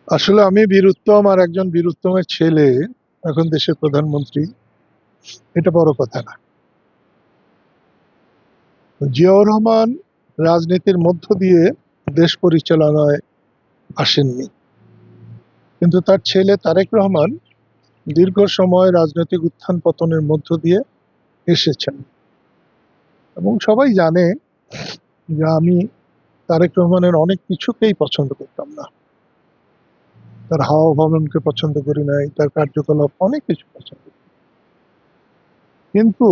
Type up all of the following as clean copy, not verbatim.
আসলে আমি বীরুত্তম আর একজন বীরুত্তমের ছেলে এখন দেশের প্রধানমন্ত্রী, এটা বড় কথা না। জিয়াউর রহমান রাজনীতির মধ্য দিয়ে দেশ পরিচালনায় আসেননি, কিন্তু তার ছেলে তারেক রহমান দীর্ঘ সময় রাজনৈতিক উত্থান পতনের মধ্য দিয়ে এসেছেন। এবং সবাই জানে যে আমি তারেক রহমানের অনেক কিছুকেই পছন্দ করতাম না। তার হাওয়া ভবনকে পছন্দ করি নাই, তার কার্যকলাপ অনেক কিছু পছন্দ করি। কিন্তু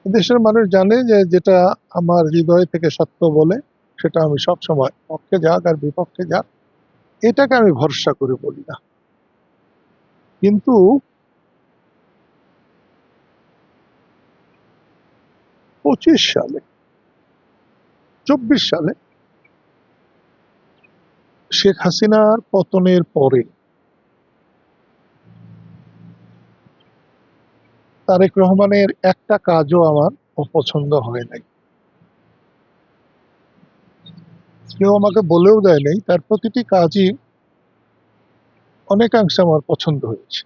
দেশের মানুষ জানে যে যেটা আমার হৃদয় থেকে সত্য বলে সেটা আমি সব সময়, পক্ষে যাক আর বিপক্ষে যাক, এটাকে আমি ভরসা করে বলি না। কিন্তু 25 সালে 24 সালে শেখ হাসিনার পতনের পরে তারেক রহমানের একটা কাজও আমার অপছন্দ হয় নাই। কেউ আমাকে বলেও দেয় নাই, তার প্রতিটি কাজই অনেকাংশে আমার পছন্দ হয়েছে।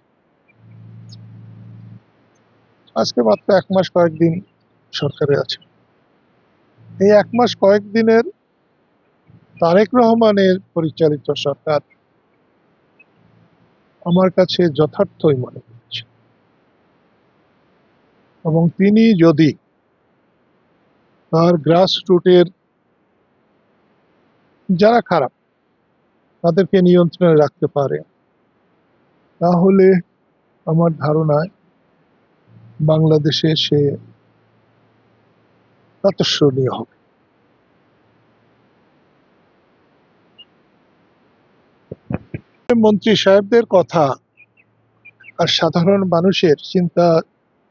আজকে মাত্র 1 মাস কয়েকদিন সরকারে আছে। এই 1 মাস কয়েকদিনের তারেক রহমানের পরিচালিত সরকার আমার কাছে যথার্থই মনে হচ্ছে। এবং তিনি যদি তার গ্রাসরুটের যারা খারাপ তাদেরকে নিয়ন্ত্রণে রাখতে পারে, তাহলে আমার ধারণায় বাংলাদেশে সে প্রাতঃস্মরণীয় হবে। মন্ত্রী সাহেবদের কথা আর সাধারণ মানুষের চিন্তা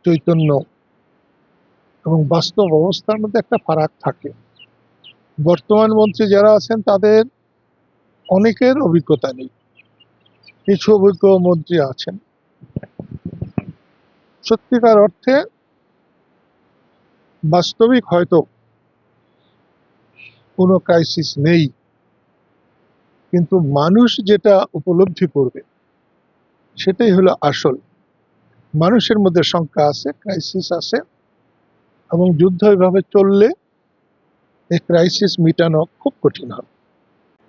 চৈতন্য এবং বাস্তব অবস্থার মধ্যে একটা ফারাক থাকে। বর্তমান মন্ত্রী যারা আছেন তাদের অনেকের অভিজ্ঞতা নেই, কিছু অভিজ্ঞ মন্ত্রী আছেন। সত্যিকার অর্থে বাস্তবিক হয়তো কোনো ক্রাইসিস নেই, কিন্তু মানুষ যেটা উপলব্ধি করবে সেটাই হলো আসল। মানুষের মধ্যে শঙ্কা আছে, ক্রাইসিস আছে, এবং যুদ্ধ এভাবে চললে এই ক্রাইসিস মিটানো খুব কঠিন হবে।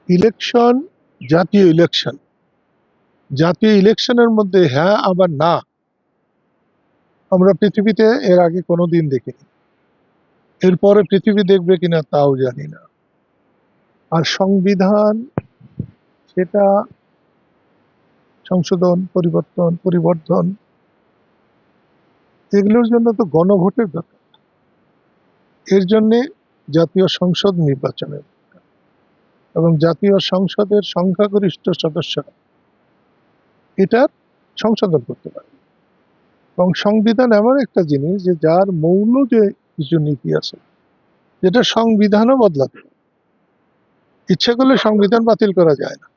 ইলেকশন, জাতীয় ইলেকশন, জাতীয় ইলেকশনের মধ্যে হ্যাঁ আবার না আমরা পৃথিবীতে এর আগে কোনোদিন দেখিনি। এরপরে পৃথিবী দেখবে কিনা তাও জানি না। আর সংবিধান, সেটা সংশোধন, পরিবর্তন, পরিবর্ধন, এগুলোর জন্য তো গণভোটের দরকার। এর জন্যে জাতীয় সংসদ নির্বাচনের এবং জাতীয় সংসদের সংখ্যাগরিষ্ঠ সদস্যরা এটার সংশোধন করতে পারে। এবং সংবিধান এমন একটা জিনিস যে যার মৌল যে কিছু নীতি আছে, যেটা সংবিধানও বদলাতে পারে। ইচ্ছা করলে সংবিধান বাতিল করা যায় না,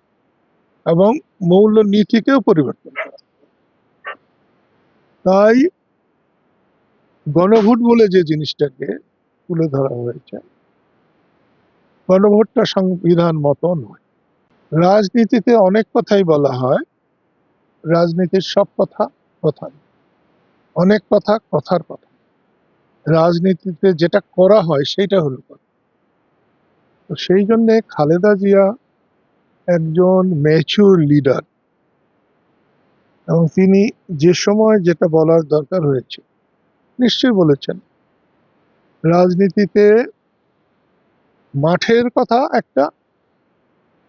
এবং মৌল নীতিকেও পরিবর্তন করা। তাই গণভোট বলে যে জিনিসটাকে তুলে ধরা হয়েছে, গণভোটটা সংবিধান মতো নয়। রাজনীতিতে অনেক কথাই বলা হয়, রাজনীতির সব কথা কথা নয়। অনেক কথা কথার কথা। রাজনীতিতে যেটা করা হয় সেইটা হলো কথা। তো সেই জন্যে খালেদা জিয়া একজন ম্যাচিউর লিডার, এবং তিনি যে সময় যেটা বলার দরকার হয়েছে নিশ্চয়ই বলেছেন। রাজনীতিতে মাঠের কথা একটা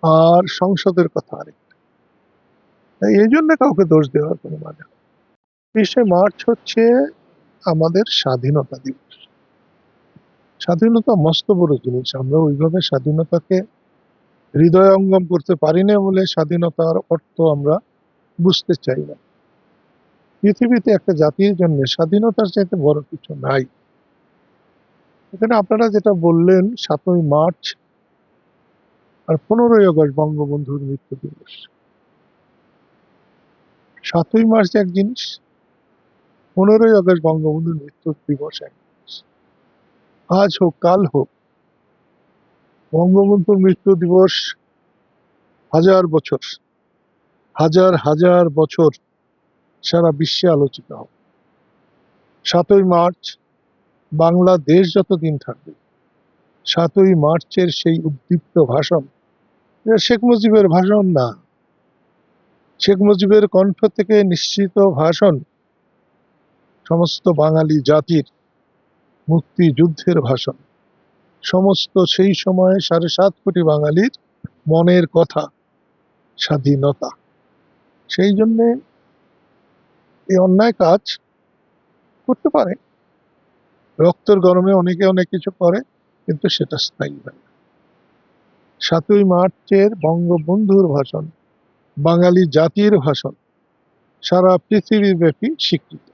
আর সংসদের কথা আরেকটা। তাই এই জন্য কাউকে দোষ দেওয়ার কোনো মানে হয় না। 20শে মার্চ হচ্ছে আমাদের স্বাধীনতা দিবস। স্বাধীনতা মস্ত বড় জিনিস। আমরা ওইভাবে স্বাধীনতাকে হৃদয়ঙ্গম করতে পারি না বলে স্বাধীনতার অর্থ আমরা বুঝতে চাই না। পৃথিবীতে একটা জাতির জন্য স্বাধীনতার চাইতে বড় কিছু নাই। এখানে আপনারা যেটা বললেন 7ই মার্চ আর 15ই আগস্ট বঙ্গবন্ধুর মৃত্যু দিবস। 7ই মার্চ এক জিনিস, 15ই আগস্ট বঙ্গবন্ধুর মৃত্যু দিবস এক জিনিস। আজ হোক কাল হোক, বঙ্গবন্ধুর মৃত্যু দিবস হাজার বছর, হাজার হাজার বছর সারা বিশ্বে আলোচিত হবে। 7ই মার্চ বাংলাদেশ যতদিন থাকবে, 7ই মার্চের সেই উদ্দীপ্ত ভাষণ, এটা শেখ মুজিবের ভাষণ না, শেখ মুজিবের কণ্ঠ থেকে নিশ্চিত ভাষণ সমস্ত বাঙালি জাতির মুক্তিযুদ্ধের ভাষণ, সমস্ত সেই সময়ে 7.5 কোটি বাঙালির মনের কথা, স্বাধীনতা। সেই জন্যে এই অন্যায় কাজ করতে পারে, রক্তের গরমে অনেকে অনেক কিছু করে, কিন্তু সেটা স্থায়ী হয় না। 7ই মার্চের বঙ্গবন্ধুর ভাষণ বাঙালি জাতির ভাষণ, সারা পৃথিবীব্যাপী স্বীকৃত।